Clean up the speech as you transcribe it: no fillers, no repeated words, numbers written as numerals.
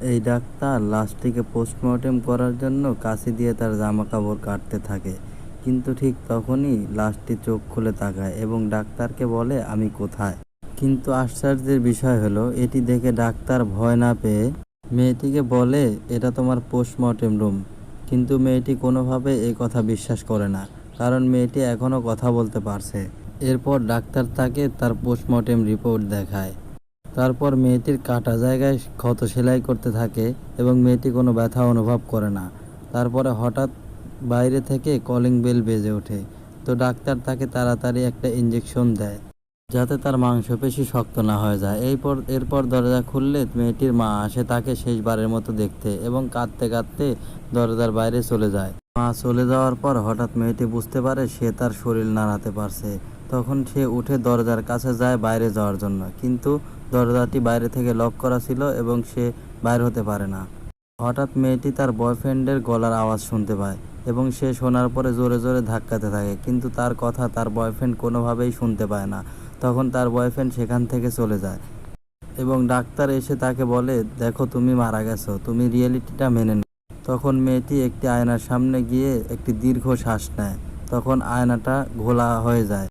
এই doctor লাশটিকে postmortem করার জন্য কাঁচি দিয়ে তার জামাকাপড় কাটতে থাকে, কিন্তু ঠিক তখনই লাশটি চোখ খুলে তাকায় এবং ডাক্তারকে বলে, আমি কোথায়? কিন্তু আশ্চর্যের বিষয় হলো, এটি দেখে ডাক্তার ভয় না পেয়ে মেয়েটিকে বলে, এটা তোমার পোস্টমর্টেম রুম। কিন্তু মেয়েটি কোনোভাবে এই কথা বিশ্বাস করে না, কারণ মেয়েটি এখনও কথা বলতে পারছে। এরপর ডাক্তার তাকে তার পোস্টমর্টেম রিপোর্ট দেখায়। তারপর মেয়েটির কাটা জায়গায় ক্ষত সেলাই করতে থাকে এবং মেয়েটি কোনো ব্যথা অনুভব করে না। তারপরে হঠাৎ বাইরে থেকে কলিং বেল বেজে ওঠে। তো ডাক্তার তাকে তাড়াতাড়ি একটা ইঞ্জেকশন দেয়, যাতে তার মাংসপেশি শক্ত না হয়ে যায়। এরপর দরজা খুললে মেয়েটির মা আসে তাকে শেষবারের মতো দেখতে এবং কাঁদতে কাঁদতে দরজার বাইরে চলে যায়। মা চলে যাওয়ার পর হঠাৎ মেয়েটি বুঝতে পারে সে তার শরীর নাড়াতে পারছে। তখন সে উঠে দরজার কাছে যায় বাইরে যাওয়ার জন্য, কিন্তু দরজাটি বাইরে থেকে লক করা ছিল এবং সে বাইর হতে পারে না। হঠাৎ মেয়েটি তার বয়ফ্রেন্ডের গলার আওয়াজ শুনতে পায় এবং সে শোনার পরে জোরে জোরে ধাক্কাতে থাকে, কিন্তু তার কথা তার বয়ফ্রেন্ড কোনোভাবেই শুনতে পায় না। তখন তার বয়ফ্রেন্ড সেখান থেকে চলে যায় এবং ডাক্তার এসে তাকে বলে, দেখো তুমি মারা গেছো, তুমি রিয়েলিটিটা মেনে নাও। তখন মেয়েটি একটি আয়নার সামনে গিয়ে একটি দীর্ঘ শ্বাস নেয়। তখন আয়নাটা ঘোলা হয়ে যায়